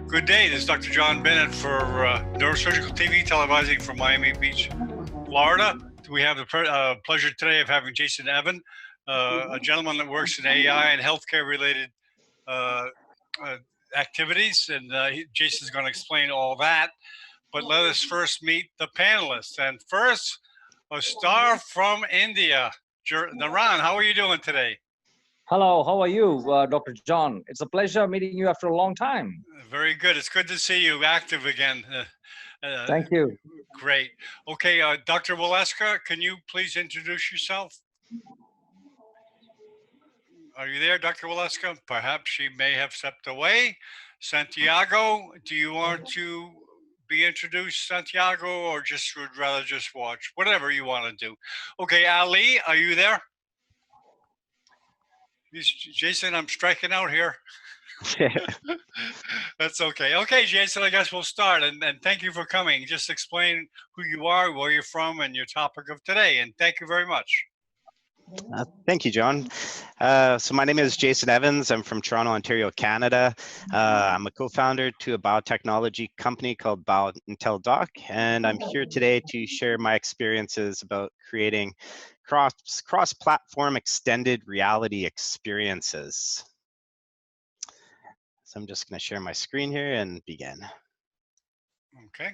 Good day. This is Dr. John Bennett for Neurosurgical TV televising from Miami Beach, Florida. We have the pleasure today of having Jason Evan, a gentleman that works in AI and healthcare related activities. And Jason's going to explain all that. But let us first meet the panelists. And first, a star from India, Naran. How are you doing today? Hello, how are you, Dr. John? It's a pleasure meeting you after a long time. Very good. It's good to see you active again. Thank you. Great. Okay, Dr. Valeska, can you please introduce yourself? Are you there, Dr. Valeska? Perhaps she may have stepped away. Santiago, do you want to be introduced, Santiago, or just would rather just watch? Whatever you want to do. Okay, Ali, are you there? Jason, I'm striking out here. That's okay. Okay, Jason, I guess we'll start. And thank you for coming. Just explain who you are, where you're from, and your topic of today. And thank you very much. Thank you, John. So my name is Jason Evans. I'm from Toronto, Ontario, Canada. I'm a co-founder to a biotechnology company called BioIntelDoc, and I'm here today to share my experiences about creating cross-platform extended reality experiences. So I'm just going to share my screen here and begin. Okay.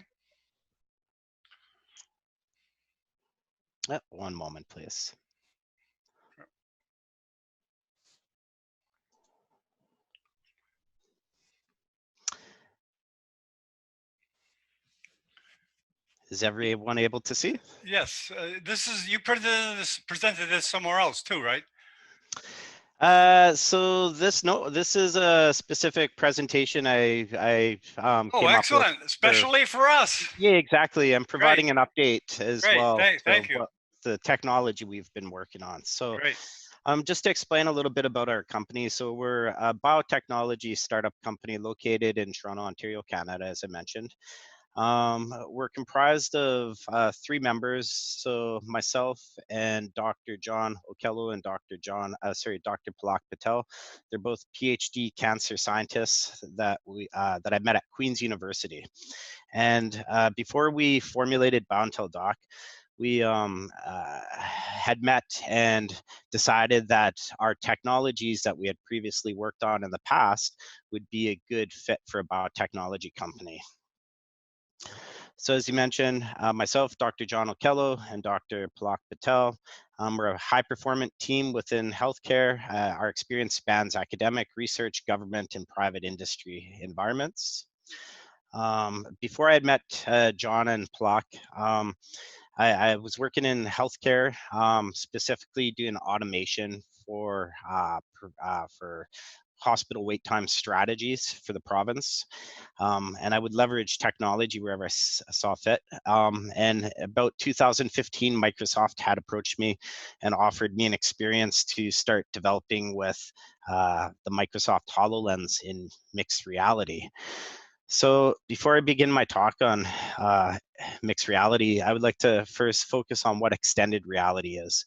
One moment, please. Is everyone able to see? Yes. This is, you presented this somewhere else too, right? So this is a specific presentation I came excellent. up with Especially for us. Yeah, exactly. I'm providing an update as well. Thank you. The technology we've been working on. So great. Just to explain a little bit about our company. So we're a biotechnology startup company located in Toronto, Ontario, Canada, as I mentioned. We're comprised of 3 members. So myself and Dr. John Okello and Dr. Palak Patel. They're both PhD cancer scientists that I met at Queen's University. And before we formulated BioIntelDoc, we had met and decided that our technologies that we had previously worked on in the past would be a good fit for a biotechnology company. So as you mentioned, myself, Dr. John Okello, and Dr. Palak Patel, we're a high-performance team within healthcare. Our experience spans academic, research, government, and private industry environments. Before I had met John and Palak, I was working in healthcare, specifically doing automation for hospital wait time strategies for the province. And I would leverage technology wherever I saw fit. And about 2015, Microsoft had approached me and offered me an experience to start developing with the Microsoft HoloLens in mixed reality. So before I begin my talk on mixed reality, I would like to first focus on what extended reality is.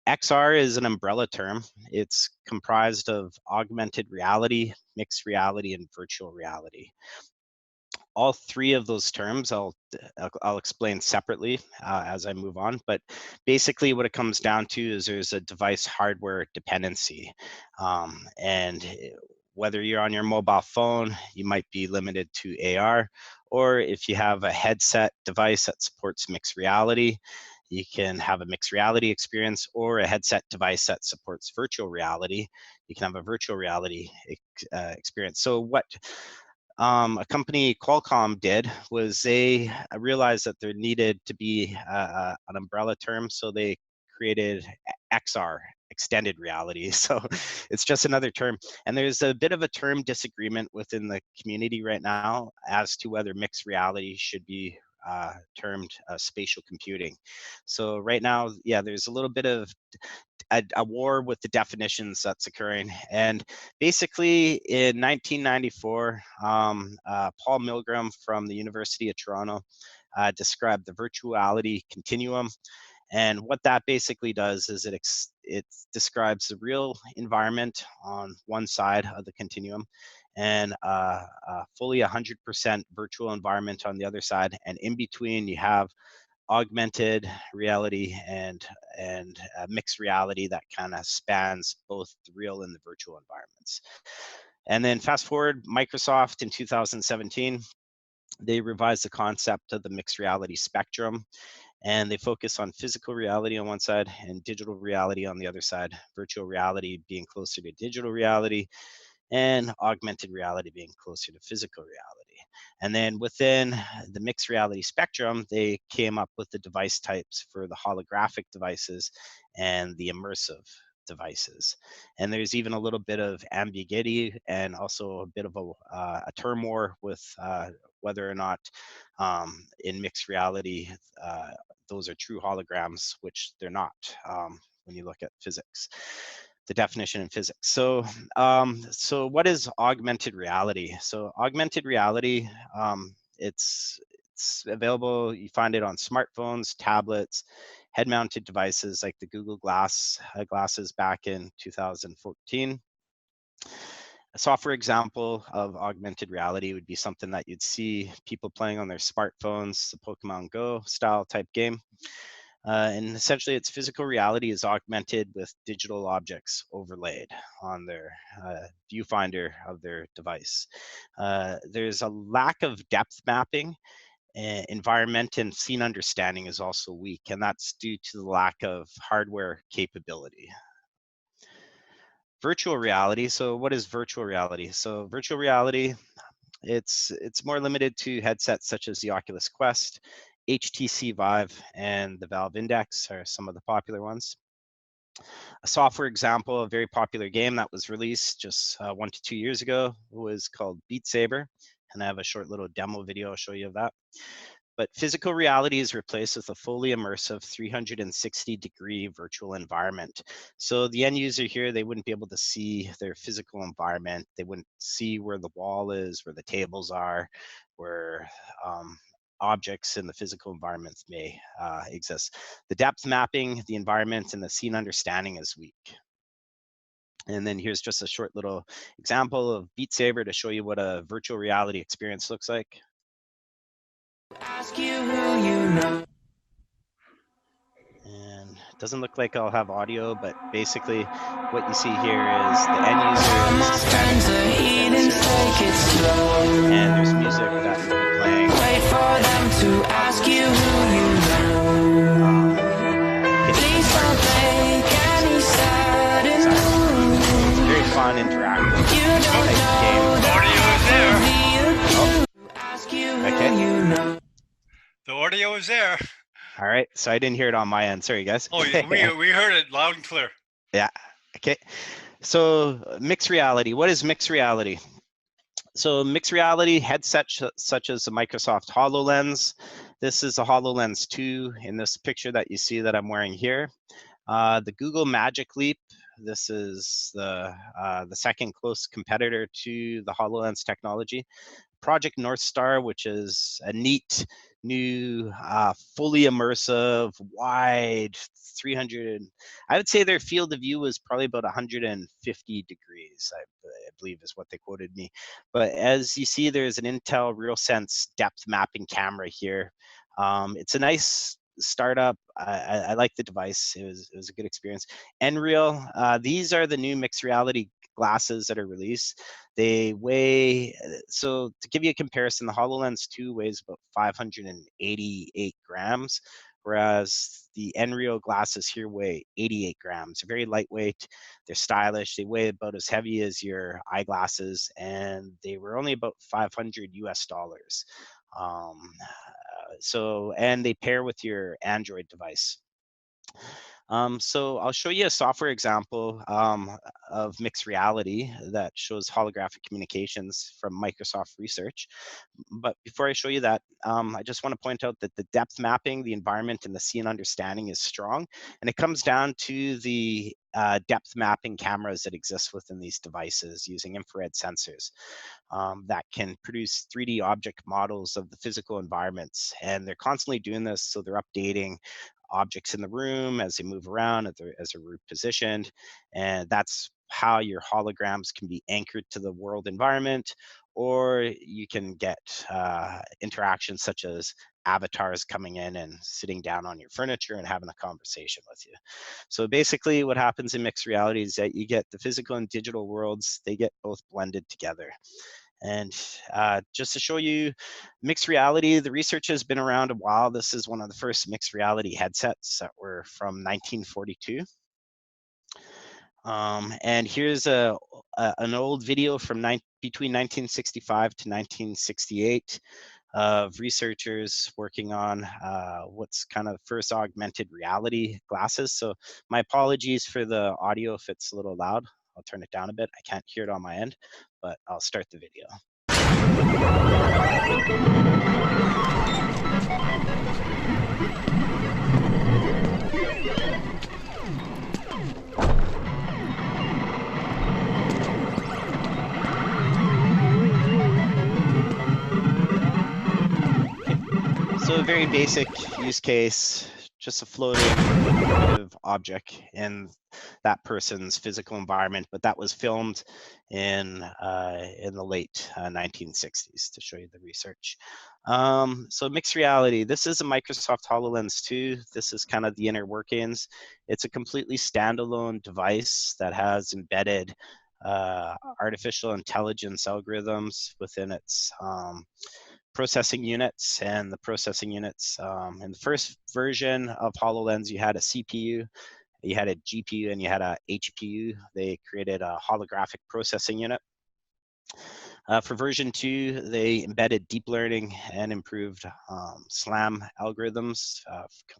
XR is an umbrella term. It's comprised of augmented reality, mixed reality, and virtual reality. All 3 of those terms I'll explain separately as I move on, but basically what it comes down to is there's a device hardware dependency, and whether you're on your mobile phone, you might be limited to AR, or if you have a headset device that supports mixed reality, you can have a mixed reality experience, or a headset device that supports virtual reality. You can have a virtual reality experience. So what a company Qualcomm did was they realized that there needed to be an umbrella term, so they created XR, extended reality. So it's just another term. And there's a bit of a term disagreement within the community right now as to whether mixed reality should be termed spatial computing. So right now, yeah, there's a little bit of a war with the definitions that's occurring. And basically in 1994, Paul Milgram from the University of Toronto described the virtuality continuum. And what that basically does is it describes the real environment on one side of the continuum, and fully 100% virtual environment on the other side. And in between, you have augmented reality and mixed reality that kind of spans both the real and the virtual environments. And then fast forward, Microsoft in 2017, they revised the concept of the mixed reality spectrum, and they focus on physical reality on one side and digital reality on the other side, virtual reality being closer to digital reality and augmented reality being closer to physical reality. And then within the mixed reality spectrum, they came up with the device types for the holographic devices and the immersive devices. And there's even a little bit of ambiguity and also a bit of a term war with whether or not in mixed reality those are true holograms, which they're not when you look at physics, the definition in physics. So so what is augmented reality? So augmented reality, it's available, you find it on smartphones, tablets, head-mounted devices like the Google glasses back in 2014. A software example of augmented reality would be something that you'd see people playing on their smartphones, the Pokemon Go style type game. And essentially, its physical reality is augmented with digital objects overlaid on their viewfinder of their device. There's a lack of depth mapping. Environment and scene understanding is also weak, and that's due to the lack of hardware capability. Virtual reality. So what is virtual reality? So virtual reality, it's more limited to headsets such as the Oculus Quest, HTC Vive, and the Valve Index are some of the popular ones. A software example, a very popular game that was released just 1 to 2 years ago was called Beat Saber, and I have a short little demo video I'll show you of that. But physical reality is replaced with a fully immersive 360-degree virtual environment. So the end user here, they wouldn't be able to see their physical environment. They wouldn't see where the wall is, where the tables are, where objects in the physical environments may exist. The depth mapping, the environment, and the scene understanding is weak. And then here's just a short little example of Beat Saber to show you what a virtual reality experience looks like. Ask you who you know. And it doesn't look like I'll have audio, but basically what you see here is the end user is standing and there's music that will be playing. Wait for them to ask you who you know. Please don't make any sudden moves. It's a very fun, interactive game. Audio is there. Oh. Okay. The audio is there. All right. So I didn't hear it on my end. Sorry, guys. Oh, we heard it loud and clear. Yeah. Okay. So mixed reality. What is mixed reality? So mixed reality headsets such as the Microsoft HoloLens. This is a HoloLens 2 in this picture that you see that I'm wearing here. The Google Magic Leap. This is the second close competitor to the HoloLens technology. Project North Star, which is a neat new fully immersive wide 300, I would say their field of view was probably about 150 degrees, I believe is what they quoted me. But as you see, there's an Intel RealSense depth mapping camera here. It's a nice startup. I like the device. It was a good experience. Nreal, these are the new mixed reality glasses that are released. They weigh, so to give you a comparison, the HoloLens 2 weighs about 588 grams, whereas the Nreal glasses here weigh 88 grams. They're very lightweight, they're stylish, they weigh about as heavy as your eyeglasses, and they were only about $500 US. So, and they pair with your Android device. So I'll show you a software example of mixed reality that shows holographic communications from Microsoft Research. But before I show you that, I just want to point out that the depth mapping, the environment, and the scene understanding is strong. And it comes down to the depth mapping cameras that exist within these devices using infrared sensors that can produce 3D object models of the physical environments. And they're constantly doing this, so they're updating objects in the room as they move around, as they're repositioned, and that's how your holograms can be anchored to the world environment, or you can get interactions such as avatars coming in and sitting down on your furniture and having a conversation with you. So basically what happens in mixed reality is that you get the physical and digital worlds, they get both blended together. And just to show you mixed reality, the research has been around a while. This is one of the first mixed reality headsets that were from 1942. And here's an old video from between 1965 to 1968 of researchers working on what's kind of first augmented reality glasses. So my apologies for the audio if it's a little loud. I'll turn it down a bit. I can't hear it on my end, but I'll start the video. So a very basic use case, just a floating object in that person's physical environment, but that was filmed in the late 1960s to show you the research. So mixed reality, this is a Microsoft HoloLens 2. This is kind of the inner workings. It's a completely standalone device that has embedded artificial intelligence algorithms within its processing units. And the processing units, in the first version of HoloLens, you had a CPU, you had a GPU, and you had a HPU. They created a holographic processing unit. For version 2, they embedded deep learning and improved SLAM algorithms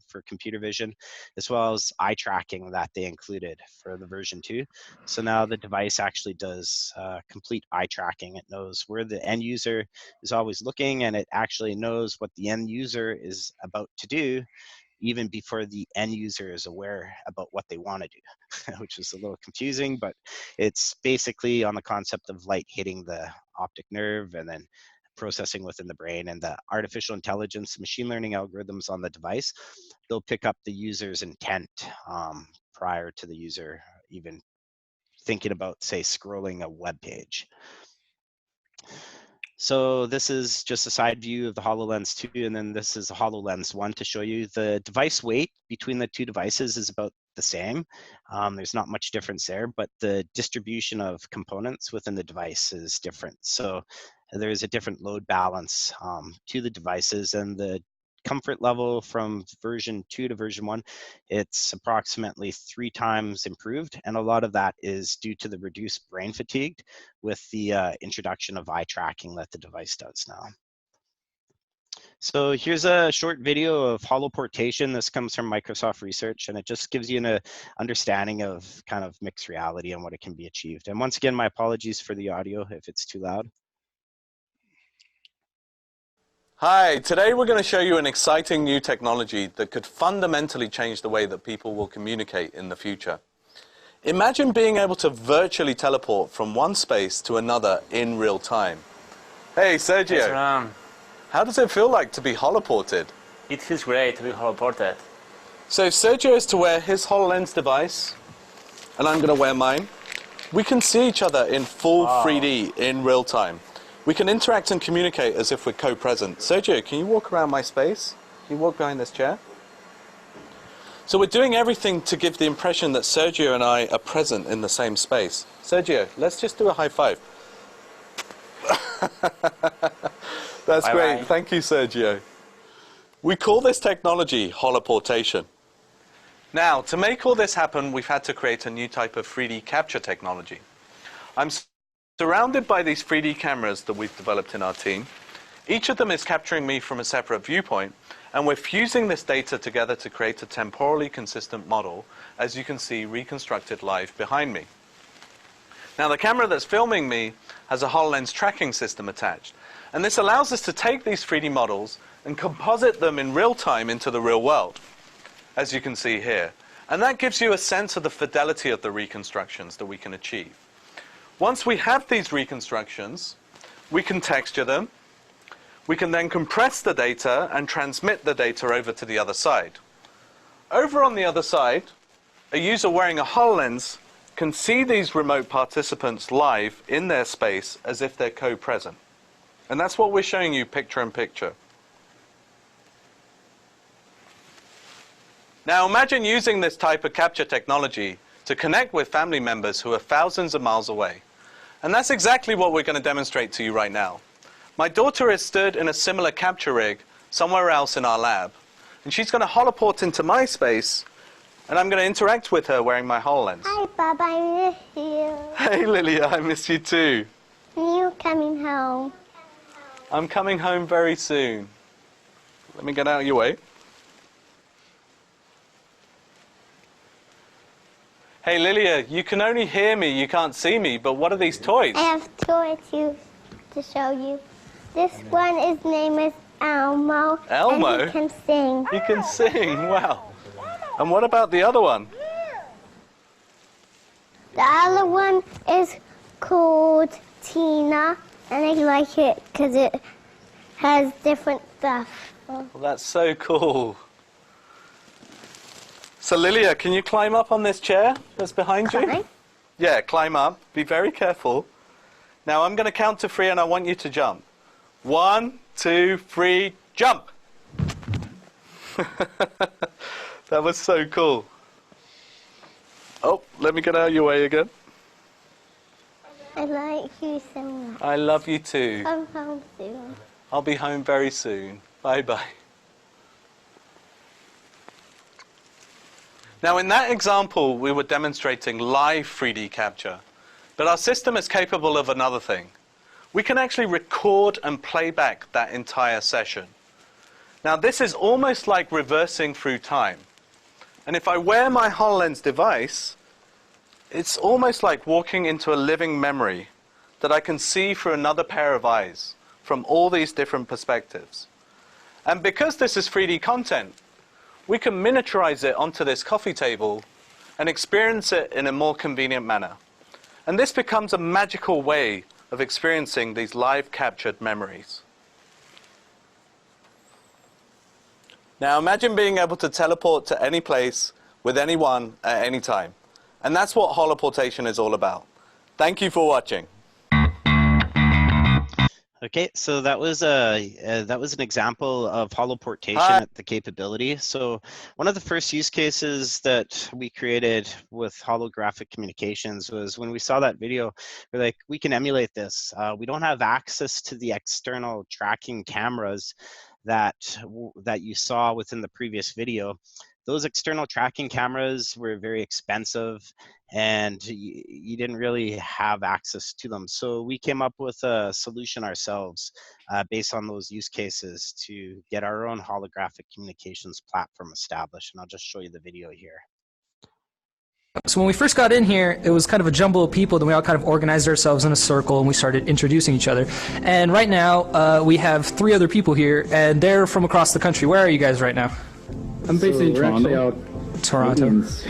for computer vision, as well as eye tracking that they included for the version 2. So now the device actually does complete eye tracking. It knows where the end user is always looking, and it actually knows what the end user is about to do, even before the end user is aware about what they want to do, which is a little confusing, but it's basically on the concept of light hitting the optic nerve and then processing within the brain, and the artificial intelligence, machine learning algorithms on the device, they'll pick up the user's intent prior to the user even thinking about, say, scrolling a web page. So this is just a side view of the HoloLens 2, and then this is a HoloLens 1 to show you. The device weight between the two devices is about the same. There's not much difference there, but the distribution of components within the device is different. So there's a different load balance to the devices, and the comfort level from version 2 to version 1, it's approximately 3 times improved, and a lot of that is due to the reduced brain fatigue with the introduction of eye tracking that the device does now. So here's a short video of holoportation. This comes from Microsoft research, and it just gives you an understanding of kind of mixed reality and what it can be achieved. And once again, my apologies for the audio if it's too loud. Hi, today we're going to show you an exciting new technology that could fundamentally change the way that people will communicate in the future. Imagine being able to virtually teleport from one space to another in real time. Hey Sergio, Yes, how does it feel like to be holoported? it feels great to be holoported. So if Sergio is to wear his HoloLens device, and I'm going to wear mine, we can see each other in full 3D in real time. We can interact and communicate as if we're co-present. Sergio, can you walk around my space? Can you walk behind this chair? So we're doing everything to give the impression that Sergio and I are present in the same space. Sergio, let's just do a high five. That's Bye great. bye. Thank you, Sergio. We call this technology holoportation. Now, to make all this happen, we've had to create a new type of 3D capture technology. I'm surrounded by these 3D cameras that we've developed in our team. Each of them is capturing me from a separate viewpoint, and we're fusing this data together to create a temporally consistent model, as you can see reconstructed live behind me. Now, the camera that's filming me has a HoloLens tracking system attached, and this allows us to take these 3D models and composite them in real time into the real world, as you can see here. And that gives you a sense of the fidelity of the reconstructions that we can achieve. Once we have these reconstructions, we can texture them. We can then compress the data and transmit the data over to the other side. Over on the other side, a user wearing a HoloLens can see these remote participants live in their space as if they're co-present. And that's what we're showing you picture in picture. Now imagine using this type of capture technology to connect with family members who are thousands of miles away. And that's exactly what we're going to demonstrate to you right now. My daughter is stood in a similar capture rig somewhere else in our lab. And she's going to holoport into my space, and I'm going to interact with her wearing my HoloLens. Hi, Bob, I miss you. Hey, Lilia, I miss you too. You coming home? I'm coming home very soon. Let me get out of your way. Hey, Lilia, you can only hear me, you can't see me, but what are these toys? I have toys to show you. This one, his name is Elmo. Elmo? And he can sing. He can sing, wow. And what about the other one? The other one is called Tina, and I like it because it has different stuff. Well, that's so cool. So Lilia, can you climb up on this chair that's behind you? Climb? Yeah, climb up. Be very careful. Now I'm going to count to 3 and I want you to jump. 1, 2, 3, jump! That was so cool. Oh, let me get out of your way again. I like you so much. I love you too. Come home soon. I'll be home very soon. Bye-bye. Now, in that example, we were demonstrating live 3D capture, but our system is capable of another thing. We can actually record and play back that entire session. Now, this is almost like reversing through time. And if I wear my HoloLens device, it's almost like walking into a living memory that I can see through another pair of eyes from all these different perspectives. And because this is 3D content, we can miniaturize it onto this coffee table and experience it in a more convenient manner. And this becomes a magical way of experiencing these live captured memories. Now imagine being able to teleport to any place with anyone at any time. And that's what holoportation is all about. Thank you for watching. Okay, so that was an example of holoportation at the capability. So one of the first use cases that we created with Holographic Communications was when we saw that video, we're like, we can emulate this. We don't have access to the external tracking cameras that you saw within the previous video. Those external tracking cameras were very expensive and you didn't really have access to them. So we came up with a solution ourselves based on those use cases to get our own holographic communications platform established. And I'll just show you the video here. So when we first got in here, it was kind of a jumble of people, then we all kind of organized ourselves in a circle and we started introducing each other. And right now, we have 3 other people here, and they're from across the country. Where are you guys right now? I'm based in Toronto.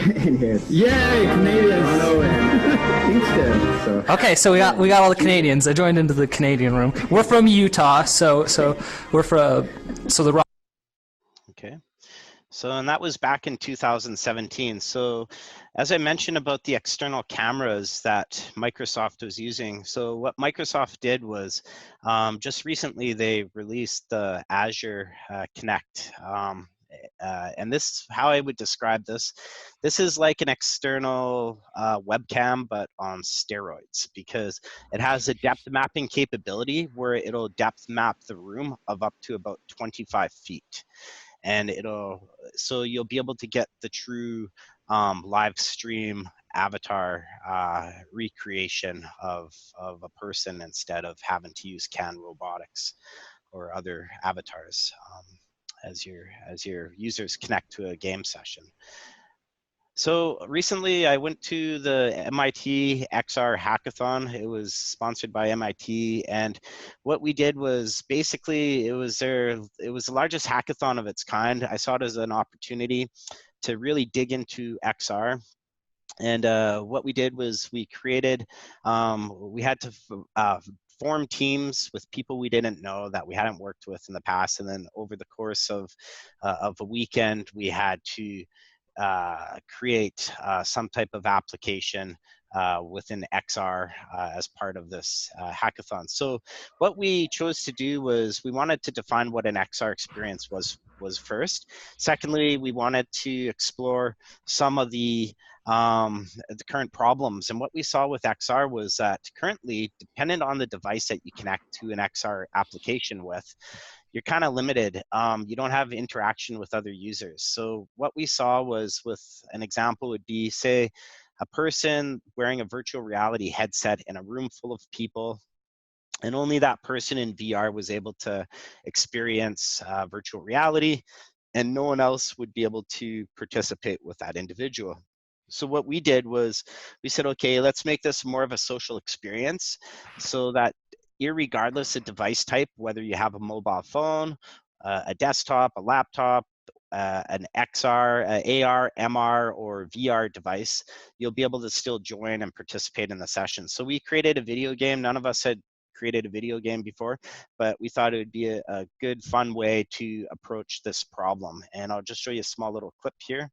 In here. Yay, Canadians! Toronto and Kingston. So. Okay, so we got all the Canadians. I joined into the Canadian room. We're from Utah, so we're from the rock. Okay. So, and that was back in 2017. So as I mentioned about the external cameras that Microsoft was using, so what Microsoft did was just recently they released the Azure Connect. And this, how I would describe this is like an external webcam, but on steroids, because it has a depth mapping capability where it'll depth map the room of up to about 25 feet. And so you'll be able to get the true live stream avatar recreation of a person instead of having to use CAN robotics or other avatars as your users connect to a game session. So recently I went to the MIT XR Hackathon. It was sponsored by MIT, and what we did was basically it was the largest hackathon of its kind. I saw it as an opportunity to really dig into XR. And what we did was we created, we had to form teams with people we didn't know that we hadn't worked with in the past. And then over the course of a weekend, we had to create some type of application within XR as part of this hackathon. So what we chose to do was we wanted to define what an XR experience was first. Secondly, we wanted to explore some of the current problems. And what we saw with XR was that currently, dependent on the device that you connect to an XR application with, you're kind of limited. You don't have interaction with other users. So what we saw was, with an example would be, say, a person wearing a virtual reality headset in a room full of people, and only that person in VR was able to experience virtual reality, and no one else would be able to participate with that individual. So what we did was we said, okay, let's make this more of a social experience, so that irregardless of device type, whether you have a mobile phone, a desktop, a laptop, an XR, AR, MR, or VR device, you'll be able to still join and participate in the session. So we created a video game. None of us had created a video game before, but we thought it would be a good, fun way to approach this problem. And I'll just show you a small little clip here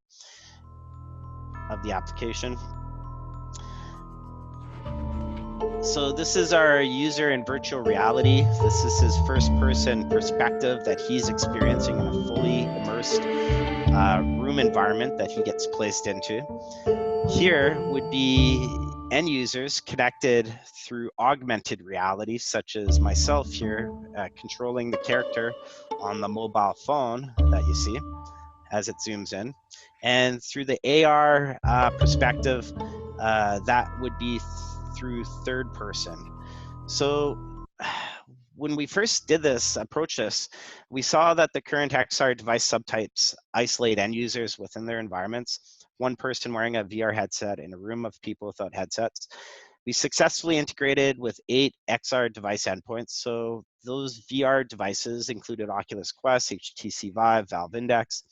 of the application. So this is our user in virtual reality. This is his first-person perspective that he's experiencing in a fully immersed room environment that he gets placed into. Here would be end users connected through augmented reality, such as myself here, controlling the character on the mobile phone that you see as it zooms in. And through the AR perspective, that would be through third person. So when we first did this, approach this, we saw that the current XR device subtypes isolate end users within their environments. One person wearing a VR headset in a room of people without headsets. We successfully integrated with 8 XR device endpoints. So those VR devices included Oculus Quest, HTC Vive, Valve Index.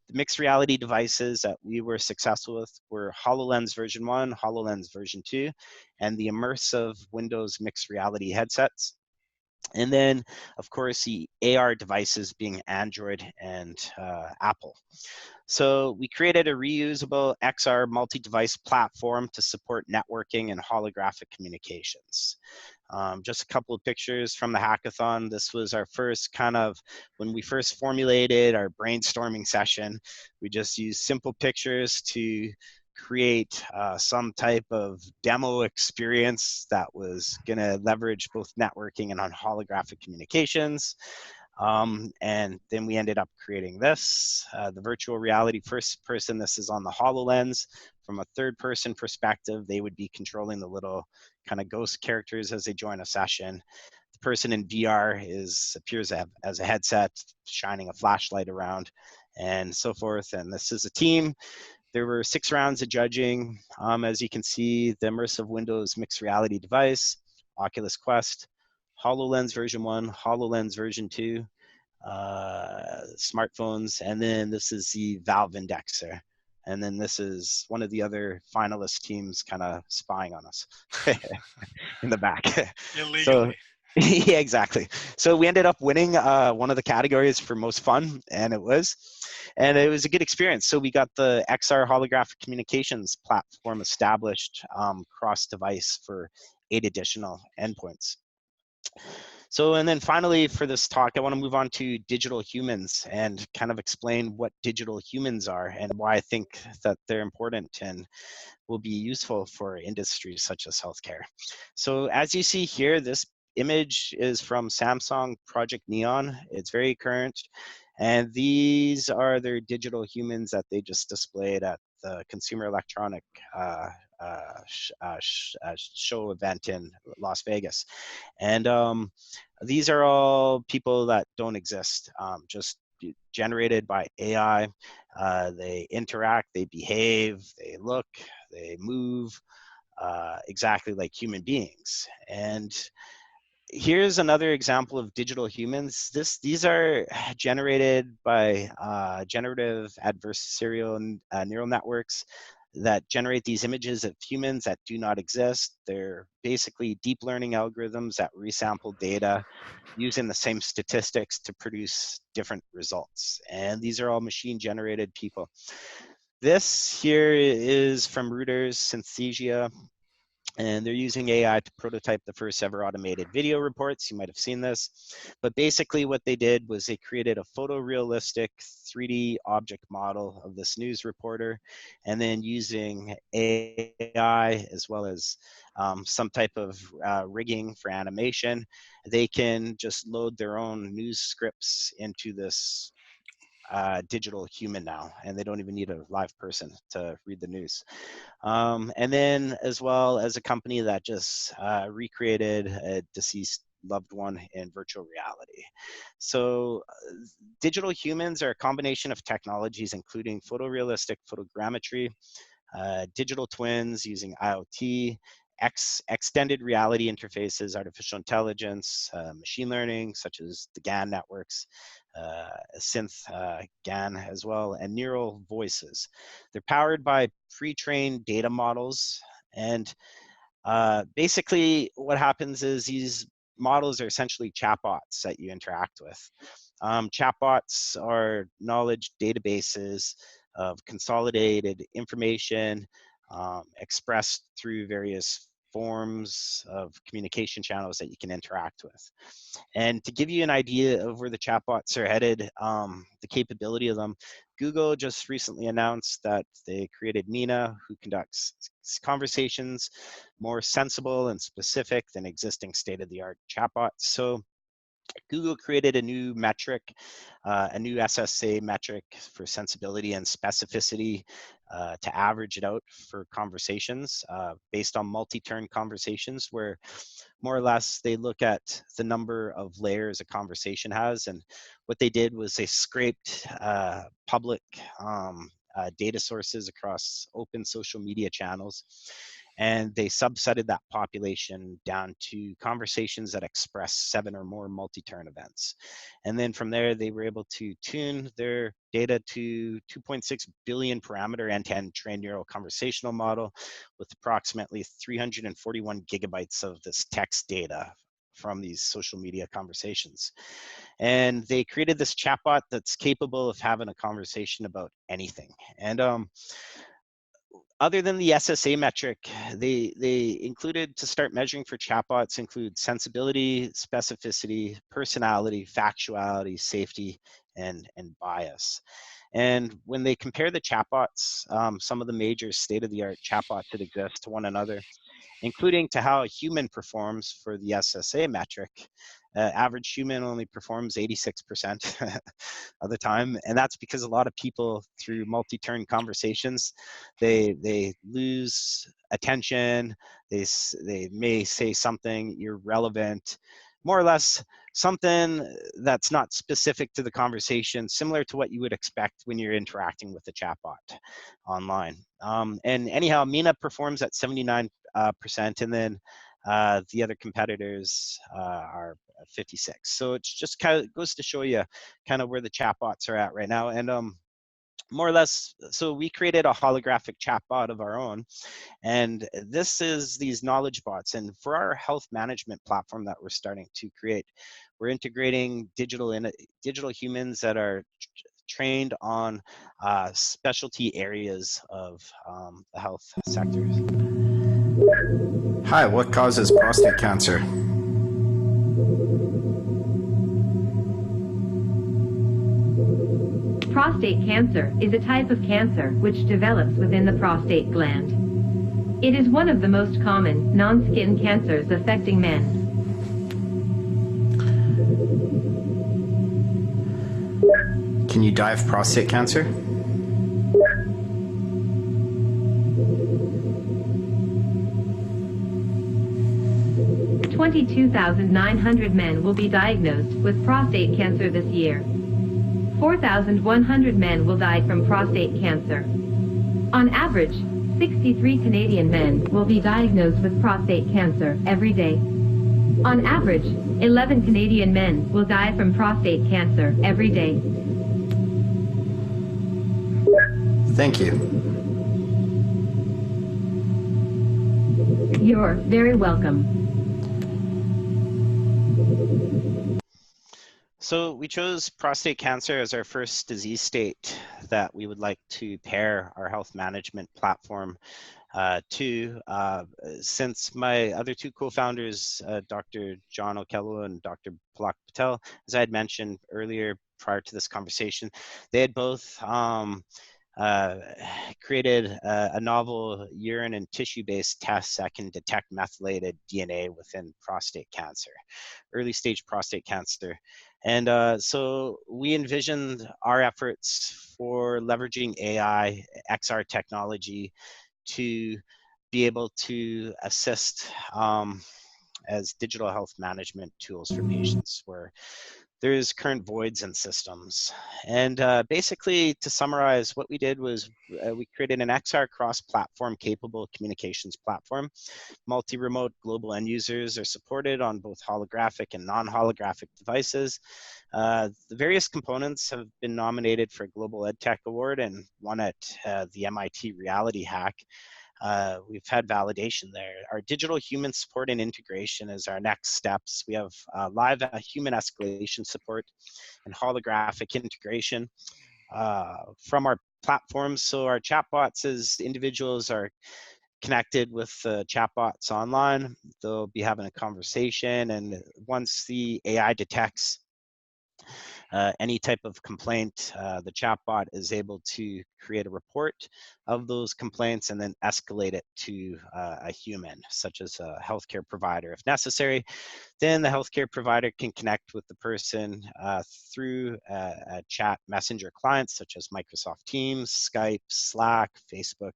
The mixed reality devices that we were successful with were HoloLens version 1, HoloLens version 2, and the immersive Windows mixed reality headsets. And then, of course, the AR devices being Android and Apple. So we created a reusable XR multi-device platform to support networking and holographic communications. Just a couple of pictures from the hackathon. This was our first when we first formulated our brainstorming session, we just used simple pictures to create some type of demo experience that was going to leverage both networking and on holographic communications. And then we ended up creating this, the virtual reality first person. This is on the HoloLens. From a third person perspective, they would be controlling the little kind of ghost characters as they join a session. The person in VR appears as a headset, shining a flashlight around and so forth. And this is a team. There were 6 rounds of judging. As you can see, the immersive Windows mixed reality device, Oculus Quest, HoloLens version 1, HoloLens version 2, smartphones, and then this is the Valve Indexer. And then this is one of the other finalist teams kind of spying on us in the back. Illegally. So, yeah, exactly. So we ended up winning one of the categories for most fun, and it was a good experience. So we got the XR Holographic Communications platform established cross-device for 8 additional endpoints. So, and then finally for this talk, I want to move on to digital humans and kind of explain what digital humans are and why I think that they're important and will be useful for industries such as healthcare. So as you see here, this image is from Samsung Project Neon. It's very current. And these are their digital humans that they just displayed at the Consumer Electronic show event in Las Vegas. And these are all people that don't exist, just generated by AI. They interact, they behave, they look, they move exactly like human beings. And here's another example of digital humans. These are generated by generative adversarial neural networks that generate these images of humans that do not exist. They're basically deep learning algorithms that resample data using the same statistics to produce different results. And these are all machine generated people. This here is from Reuters Synthesia, and they're using AI to prototype the first ever automated video reports. You might have seen this, but basically what they did was they created a photorealistic 3D object model of this news reporter, and then using AI as well as some type of rigging for animation, they can just load their own news scripts into this digital human now, and they don't even need a live person to read the news. And then as well as a company that just recreated a deceased loved one in virtual reality. So digital humans are a combination of technologies including photorealistic photogrammetry, digital twins using IoT, extended reality interfaces, artificial intelligence, machine learning, such as the GAN networks, synth GAN as well, and neural voices. They're powered by pre-trained data models, and basically what happens is these models are essentially chatbots that you interact with. Chatbots are knowledge databases of consolidated information expressed through various forms of communication channels that you can interact with. And to give you an idea of where the chatbots are headed, the capability of them, Google just recently announced that they created Nina, who conducts conversations more sensible and specific than existing state-of-the-art chatbots. So Google created a new metric, a new SSA metric for sensibility and specificity to average it out for conversations based on multi-turn conversations, where more or less they look at the number of layers a conversation has. And what they did was they scraped public data sources across open social media channels, and they subsetted that population down to conversations that express 7 or more multi-turn events. And then from there, they were able to tune their data to 2.6 billion parameter end-to-end trained neural conversational model with approximately 341 gigabytes of this text data from these social media conversations. And they created this chatbot that's capable of having a conversation about anything. And other than the SSA metric, they included, to start measuring for chatbots, include sensibility, specificity, personality, factuality, safety, and bias. And when they compare the chatbots, some of the major state-of-the-art chatbots that exist to one another, including to how a human performs for the SSA metric, average human only performs 86% of the time. And that's because a lot of people, through multi-turn conversations, they lose attention, they may say something irrelevant, more or less something that's not specific to the conversation, similar to what you would expect when you're interacting with a chatbot online. And anyhow, Mina performs at 79%, and then the other competitors are 56. So it's just kind of goes to show you kind of where the chatbots are at right now. And more or less, so we created a holographic chatbot of our own, and this is these knowledge bots. And for our health management platform that we're starting to create, we're integrating digital humans that are trained on specialty areas of the health sector. Hi, what causes prostate cancer? Prostate cancer is a type of cancer which develops within the prostate gland. It is one of the most common non-skin cancers affecting men. Can you die of prostate cancer? $22,900 men will be diagnosed with prostate cancer this year. 4,100 men will die from prostate cancer. On average, 63 Canadian men will be diagnosed with prostate cancer every day. On average, 11 Canadian men will die from prostate cancer every day. Thank you. You're very welcome. So we chose prostate cancer as our first disease state that we would like to pair our health management platform to. Since my other two co-founders, Dr. John Okello and Dr. Palak Patel, as I had mentioned earlier prior to this conversation, they had both created a novel urine and tissue-based test that can detect methylated DNA within prostate cancer, early stage prostate cancer. And so we envisioned our efforts for leveraging AI, XR technology to be able to assist as digital health management tools for patients where there's current voids in systems. And basically, to summarize, what we did was we created an XR cross-platform capable communications platform. Multi-remote global end users are supported on both holographic and non-holographic devices. The various components have been nominated for a Global EdTech Award and won at the MIT Reality Hack. We've had validation there. Our digital human support and integration is our next steps. We have live human escalation support and holographic integration from our platforms. So our chatbots, as individuals are connected with chatbots online, they'll be having a conversation, and once the AI detects any type of complaint, the chatbot is able to create a report of those complaints and then escalate it to a human, such as a healthcare provider if necessary. Then the healthcare provider can connect with the person through a chat messenger clients such as Microsoft Teams, Skype, Slack, Facebook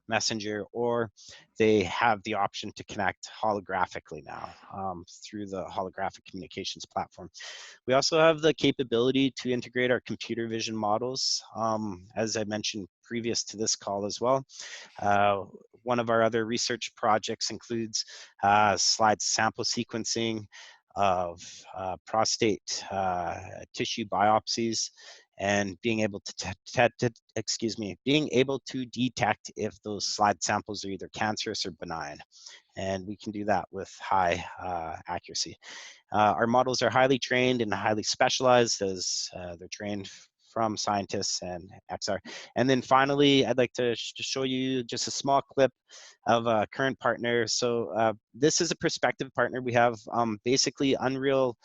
Messenger, or they have the option to connect holographically now through the Holographic Communications platform. We also have the capability to integrate our computer vision models, as I mentioned previous to this call as well. One of our other research projects includes slide sample sequencing of prostate tissue biopsies, and being able to detect if those slide samples are either cancerous or benign. And we can do that with high accuracy. Our models are highly trained and highly specialized, as they're trained from scientists and XR. And then finally, I'd like to show you just a small clip of a current partner. So this is a prospective partner. We have basically Unreal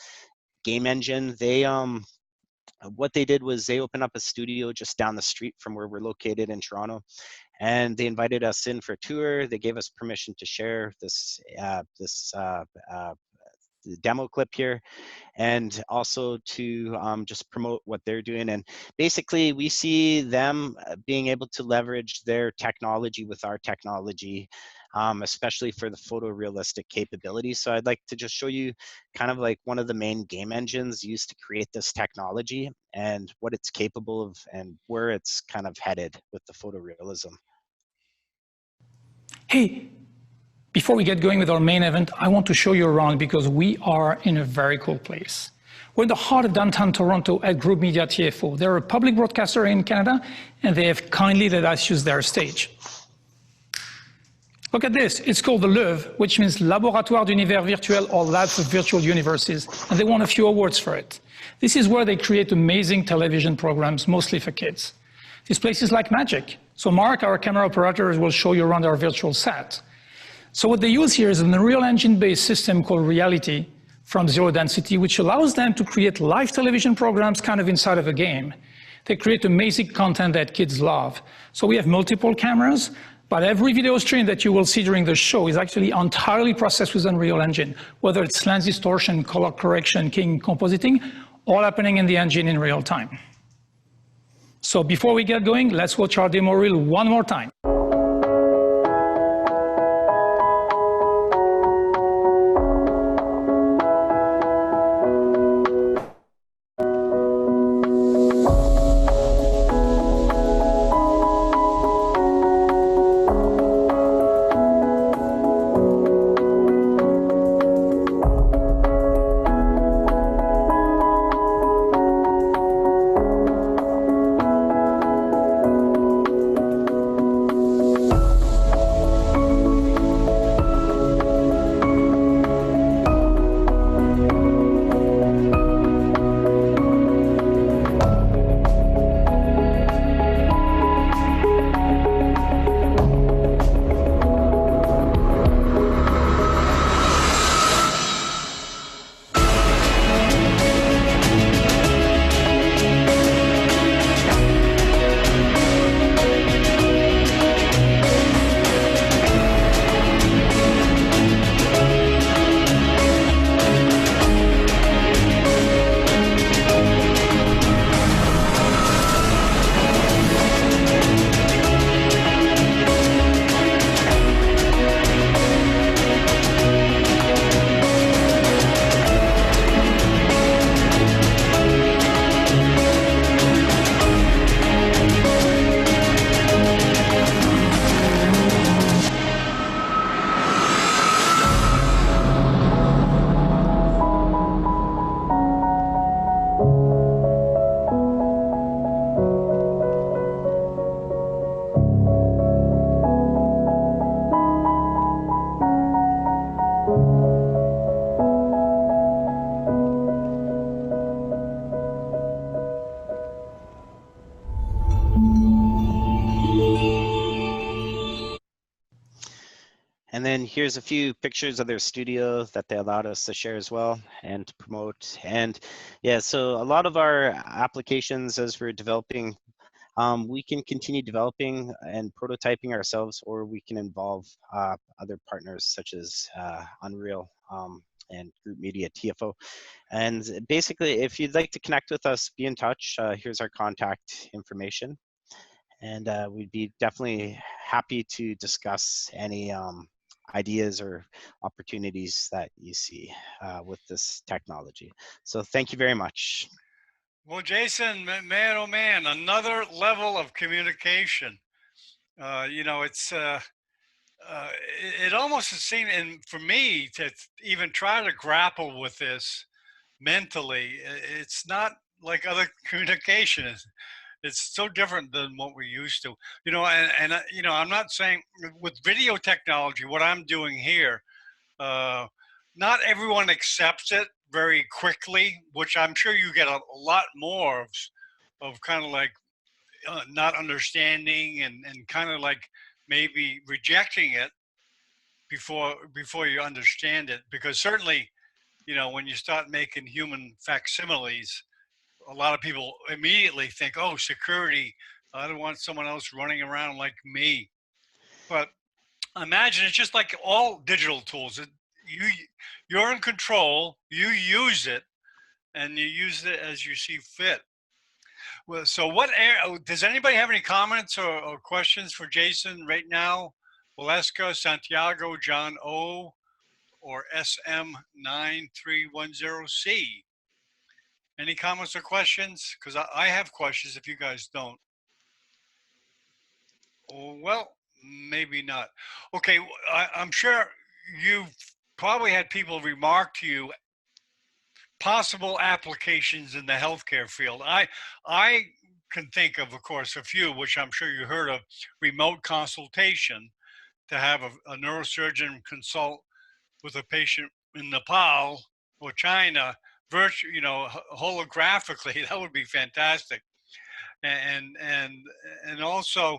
game engine. They what they did was they opened up a studio just down the street from where we're located in Toronto, and they invited us in for a tour. They gave us permission to share this demo clip here, and also to just promote what they're doing. And basically, we see them being able to leverage their technology with our technology, especially for the photorealistic capabilities. So I'd like to just show you kind of like one of the main game engines used to create this technology and what it's capable of and where it's kind of headed with the photorealism. Hey, before we get going with our main event, I want to show you around because we are in a very cool place. We're in the heart of downtown Toronto at Group Media TFO. They're a public broadcaster in Canada, and they have kindly let us use their stage. Look at this. It's called the LUV, which means Laboratoire d'Univers Virtuel, or Lab for Virtual Universes, and they won a few awards for it. This is where they create amazing television programs, mostly for kids. This place is like magic. So Mark, our camera operator, will show you around our virtual set. So what they use here is an Unreal Engine-based system called Reality from Zero Density, which allows them to create live television programs kind of inside of a game. They create amazing content that kids love. So we have multiple cameras, but every video stream that you will see during the show is actually entirely processed with Unreal Engine, whether it's lens distortion, color correction, king compositing, all happening in the engine in real time. So before we get going, let's watch our demo reel one more time. here's a few pictures of their studio that they allowed us to share as well and to promote. And yeah, so a lot of our applications as we're developing, we can continue developing and prototyping ourselves, or we can involve other partners such as Unreal and Group Media, TFO. And basically, if you'd like to connect with us, be in touch. Here's our contact information. And we'd be definitely happy to discuss any ideas or opportunities that you see with this technology. So thank you very much. Well, Jason, man, oh man, another level of communication. You know, it almost seemed, and for me to even try to grapple with this mentally, it's not like other communication. It's so different than what we're used to. You know, you know, I'm not saying with video technology, what I'm doing here, not everyone accepts it very quickly, which I'm sure you get a lot more of kind of like not understanding and kind of like maybe rejecting it before you understand it. Because certainly, you know, when you start making human facsimiles, a lot of people immediately think, oh, security, I don't want someone else running around like me. But imagine it's just like all digital tools. You're in control, you use it, and you use it as you see fit. Well, so does anybody have any comments or questions for Jason right now? Valeska, Santiago, John O, or SM9310C? Any comments or questions? Because I have questions if you guys don't. Oh, well, maybe not. Okay, I'm sure you've probably had people remark to you possible applications in the healthcare field. I can think of course, a few, which I'm sure you heard of: remote consultation, to have a neurosurgeon consult with a patient in Nepal or China, you know, holographically. That would be fantastic. And also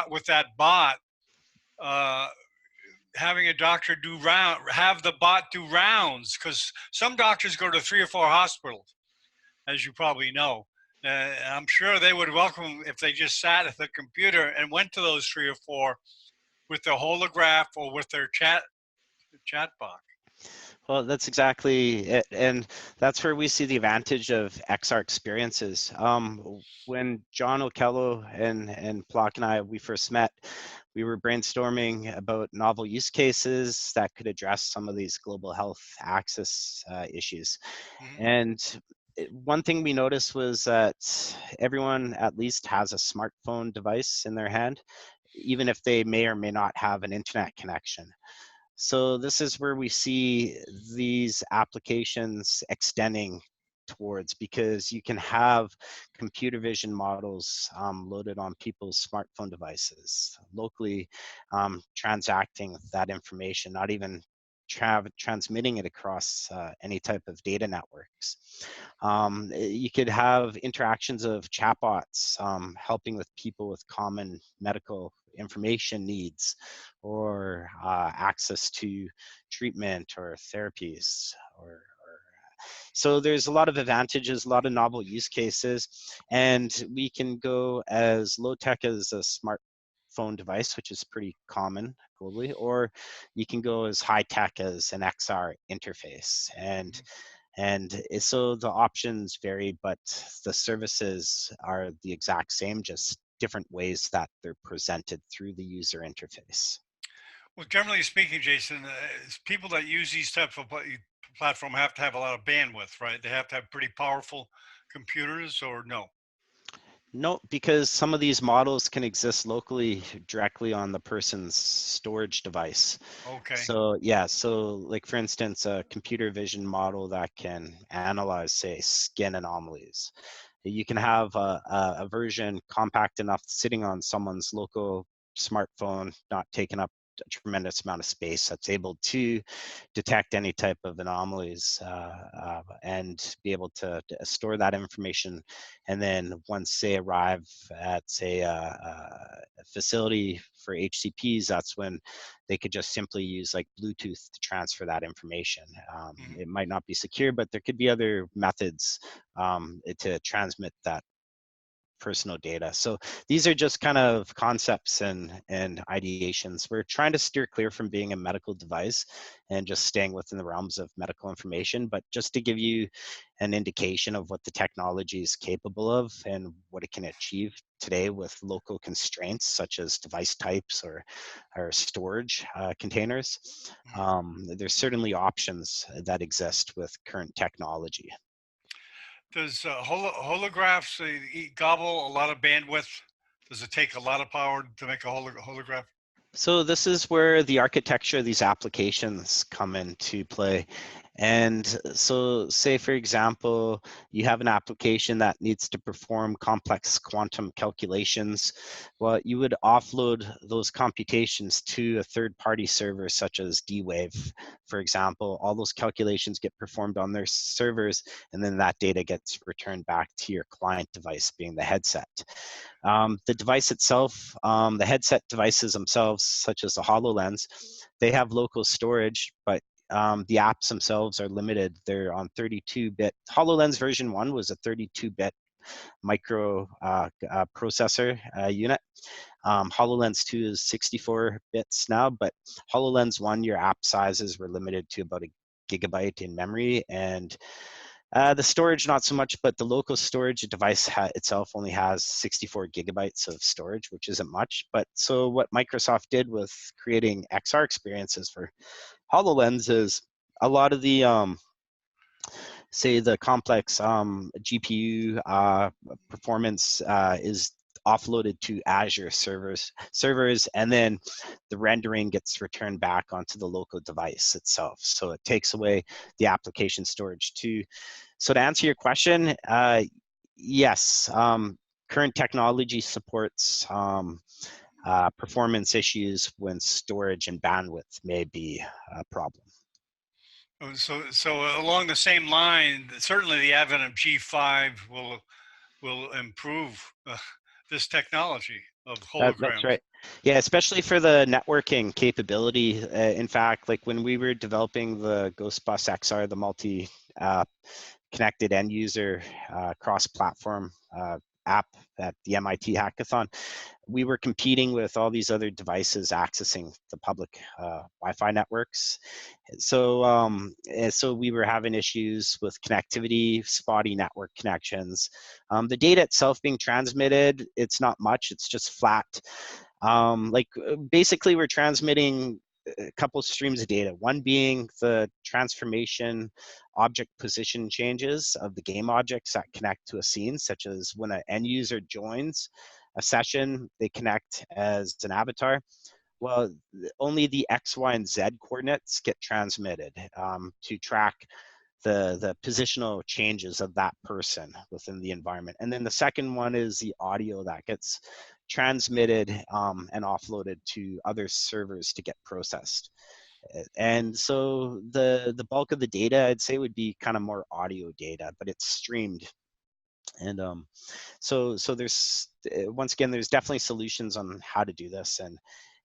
with that bot, having a doctor have the bot do rounds, because some doctors go to 3 or 4 hospitals, as you probably know. I'm sure they would welcome if they just sat at the computer and went to those 3 or 4 with their holograph or with their chat box. Well, that's exactly it. And that's where we see the advantage of XR experiences. When John Okello and Plock and I, we first met, we were brainstorming about novel use cases that could address some of these global health access issues. And one thing we noticed was that everyone at least has a smartphone device in their hand, even if they may or may not have an internet connection. So this is where we see these applications extending towards, because you can have computer vision models loaded on people's smartphone devices, locally transacting that information, not even transmitting it across any type of data networks. You could have interactions of chatbots helping with people with common medical information needs, or access to treatment or therapies, so there's a lot of advantages, a lot of novel use cases, and we can go as low tech as a smartphone device, which is pretty common globally, or you can go as high tech as an XR interface. And so the options vary, but the services are the exact same, just different ways that they're presented through the user interface. Well, generally speaking, Jason, people that use these types of platform have to have a lot of bandwidth, right? They have to have pretty powerful computers, or no? No, because some of these models can exist locally directly on the person's storage device. Okay. So yeah, so like for instance, a computer vision model that can analyze, say, skin anomalies. You can have a version compact enough sitting on someone's local smartphone, not taking up a tremendous amount of space that's able to detect any type of anomalies and be able to store that information. And then once they arrive at, say, a facility for HCPs, that's when they could just simply use like Bluetooth to transfer that information. It might not be secure, but there could be other methods to transmit that personal data. So these are just kind of concepts and ideations. We're trying to steer clear from being a medical device and just staying within the realms of medical information, but just to give you an indication of what the technology is capable of and what it can achieve today with local constraints such as device types or storage containers. There's certainly options that exist with current technology. Does holographs gobble a lot of bandwidth? Does it take a lot of power to make a holograph? So this is where the architecture of these applications come into play. And so say, for example, you have an application that needs to perform complex quantum calculations. Well, you would offload those computations to a third-party server such as D-Wave, for example. All those calculations get performed on their servers, and then that data gets returned back to your client device, being the headset. The device itself, the headset devices themselves, such as the HoloLens, they have local storage, but the apps themselves are limited. They're on 32-bit. HoloLens version 1 was a 32-bit micro processor unit. HoloLens 2 is 64 bits now, but HoloLens 1, your app sizes were limited to about a gigabyte in memory, and the storage, not so much, but the local storage device itself only has 64 gigabytes of storage, which isn't much. But so what Microsoft did with creating XR experiences for HoloLens is a lot of the, say, the complex GPU performance is offloaded to Azure servers, and then the rendering gets returned back onto the local device itself. So it takes away the application storage too. So to answer your question, yes, current technology supports performance issues when storage and bandwidth may be a problem. So along the same line, certainly the advent of G5 will improve this technology of holograms. That's right. Yeah, especially for the networking capability. In fact, like when we were developing the GhostBus XR, the multi connected end user cross-platform app at the MIT Hackathon, we were competing with all these other devices accessing the public Wi-Fi networks. So, so we were having issues with connectivity, spotty network connections. The data itself being transmitted, it's not much, it's just flat. Basically we're transmitting a couple streams of data, one being the transformation object position changes of the game objects that connect to a scene, such as when an end user joins a session, they connect as an avatar. Well, only the X, Y, and Z coordinates get transmitted to track the positional changes of that person within the environment. And then the second one is the audio that gets transmitted and offloaded to other servers to get processed. And so the bulk of the data, I'd say, would be kind of more audio data, but it's streamed. And so there's, once again, there's definitely solutions on how to do this.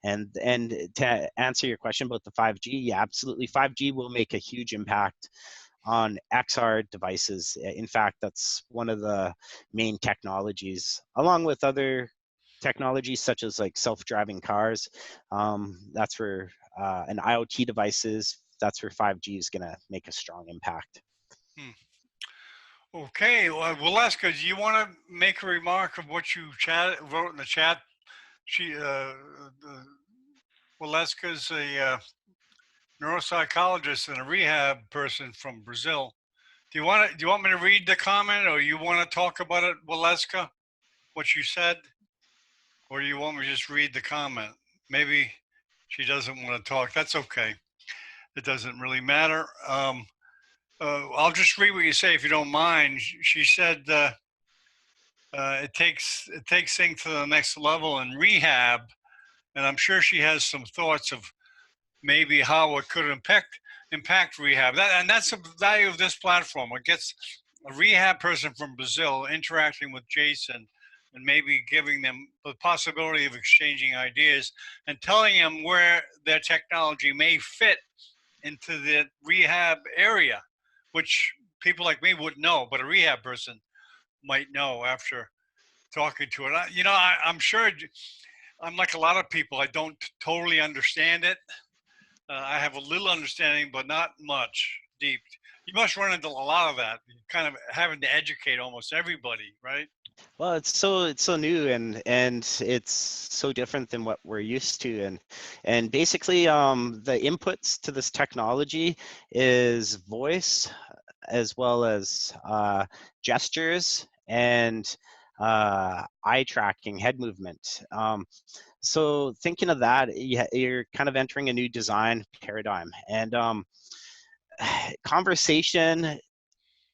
And to answer your question about the 5G, yeah, absolutely. 5G will make a huge impact on XR devices. In fact, that's one of the main technologies, along with other technologies such as like self-driving cars. That's where and IoT devices, that's where 5G is going to make a strong impact. Okay, well, Valeska, do you want to make a remark of what you wrote in the chat? Valeska's a neuropsychologist and a rehab person from Brazil. Do you want me to read the comment, or you want to talk about it, Valeska, what you said? Or do you want me to just read the comment? Maybe she doesn't want to talk. That's okay. It doesn't really matter. I'll just read what you say if you don't mind. She said it takes things to the next level in rehab. and I'm sure she has some thoughts of maybe how it could impact rehab. And that's the value of this platform. It gets a rehab person from Brazil interacting with Jason and maybe giving them the possibility of exchanging ideas and telling them where their technology may fit into the rehab area, which people like me wouldn't know, but a rehab person might know after talking to it. I'm sure I'm like a lot of people. I don't totally understand it. I have a little understanding, but not much deep. You must run into a lot of that, kind of having to educate almost everybody, right? Well, it's so new and it's so different than what we're used to, and basically the inputs to this technology is voice as well as gestures and eye tracking, head movement. So thinking of that, you're kind of entering a new design paradigm, and conversation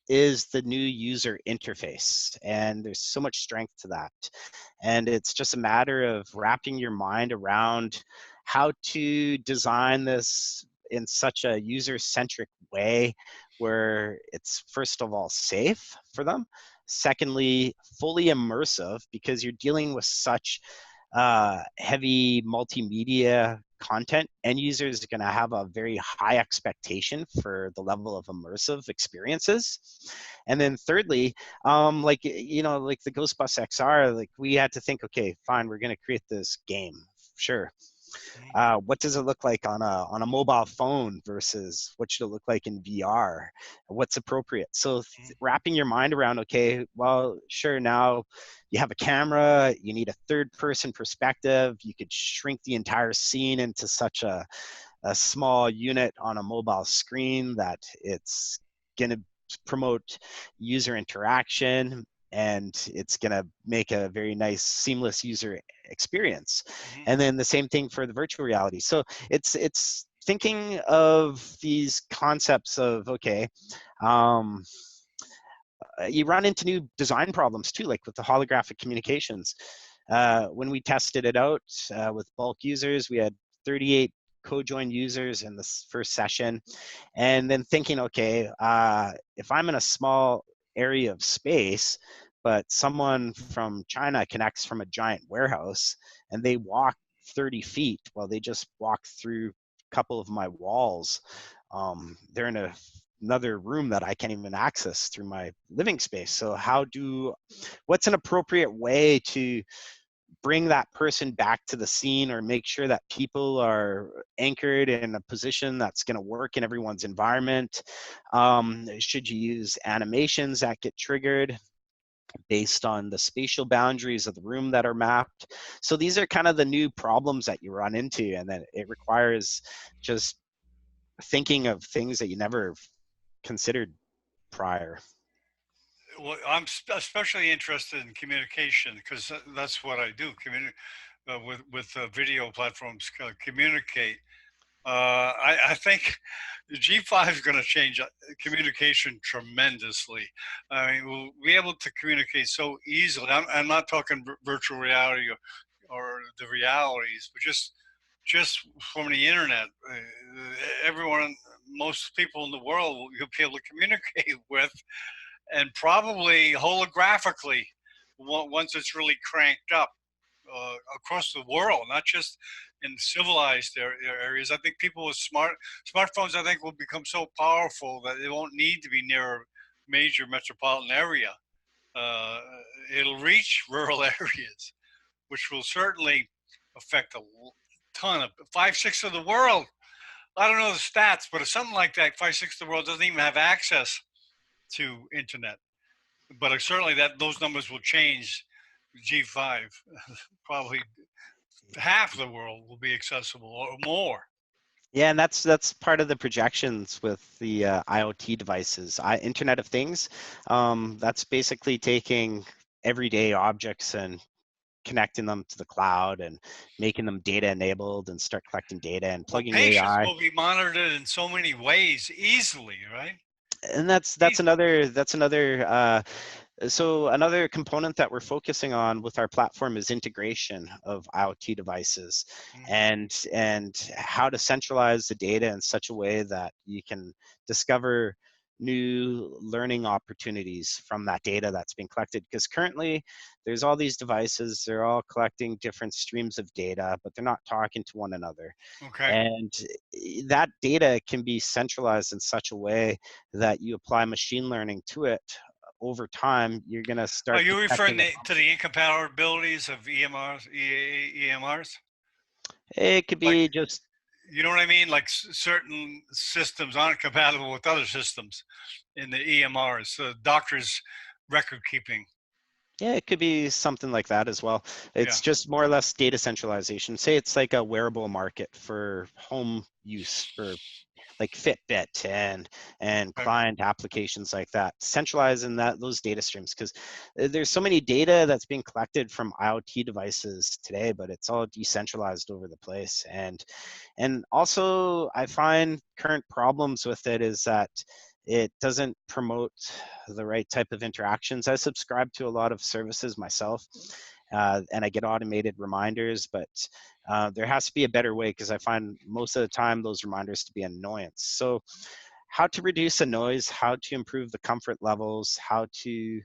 is the new user interface, and there's so much strength to that, and it's just a matter of wrapping your mind around how to design this in such a user-centric way where it's first of all safe for them, secondly fully immersive because you're dealing with such heavy multimedia content. End users are going to have a very high expectation for the level of immersive experiences. And then thirdly, like the Ghostbus XR, like we had to think, okay, fine, we're going to create this game, sure. What does it look like on a mobile phone versus what should it look like in VR? What's appropriate? So wrapping your mind around, okay, well, sure, now you have a camera, you need a third-person perspective, you could shrink the entire scene into such a small unit on a mobile screen that it's going to promote user interaction, and it's going to make a very nice seamless user experience. And then the same thing for the virtual reality. So it's thinking of these concepts of, okay, you run into new design problems too, like with the holographic communications. When we tested it out with bulk users, we had 38 co-joined users in this first session, and then thinking, okay, if I'm in a small area of space, but someone from China connects from a giant warehouse and they walk 30 feet while they just walk through a couple of my walls, they're in another room that I can't even access through my living space. So what's an appropriate way to bring that person back to the scene, or make sure that people are anchored in a position that's going to work in everyone's environment? Should you use animations that get triggered based on the spatial boundaries of the room that are mapped? So these are kind of the new problems that you run into, and then it requires just thinking of things that you never considered prior. Well, I'm especially interested in communication because that's what I do. With video platforms, communicate. I think the G5 is going to change communication tremendously. I mean, we'll be able to communicate so easily. I'm not talking virtual reality or the realities, but just from the internet. Everyone, most people in the world, you'll be able to communicate with, and probably holographically once it's really cranked up across the world, not just in civilized areas. I think people with smartphones, I think, will become so powerful that they won't need to be near a major metropolitan area. It'll reach rural areas, which will certainly affect a ton of 5/6 of the world. I don't know the stats, but it's something like that. 5/6 of the world doesn't even have access to internet, but certainly those numbers will change. G5, probably half of the world will be accessible or more. Yeah, and that's part of the projections with the IoT devices, Internet of Things. That's basically taking everyday objects and connecting them to the cloud and making them data enabled and start collecting data and plugging Patients AI. will be monitored in so many ways easily, right? And that's another So another component that we're focusing on with our platform is integration of IoT devices and how to centralize the data in such a way that you can discover new learning opportunities from that data that's being collected. Because currently there's all these devices, they're all collecting different streams of data, but they're not talking to one another. Okay. And that data can be centralized in such a way that you apply machine learning to it. Over time, you're going to start. Are you referring detecting to the incompatibilities of EMRs? It could be just, you know what I mean? Like certain systems aren't compatible with other systems in the EMRs. So doctors' record keeping. yeah, it could be something like that as well. It's just more or less data centralization. Say it's like a wearable market for home use for like Fitbit and client applications like that, centralizing those data streams, because there's so many data that's being collected from IoT devices today, but it's all decentralized over the place. And also I find current problems with it is that it doesn't promote the right type of interactions. I subscribe to a lot of services myself, and I get automated reminders, but there has to be a better way, because I find most of the time those reminders to be an annoyance. So how to reduce the noise, how to improve the comfort levels, how to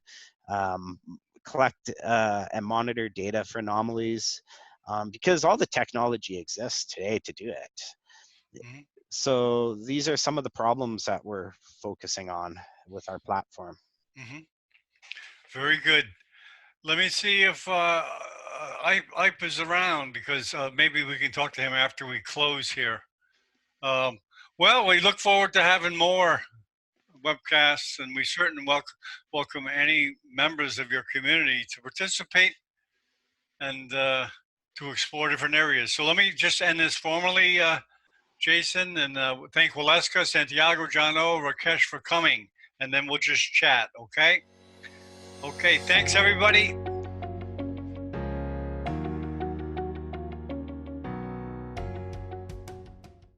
collect and monitor data for anomalies, because all the technology exists today to do it. So these are some of the problems that we're focusing on with our platform. Very good. Let me see if Ipe is around, because maybe we can talk to him after we close here. Well, we look forward to having more webcasts, and we certainly welcome any members of your community to participate and to explore different areas. So let me just end this formally, Jason, and thank Valeska, Santiago, John O, Rakesh for coming, and then we'll just chat, okay? Okay, thanks everybody.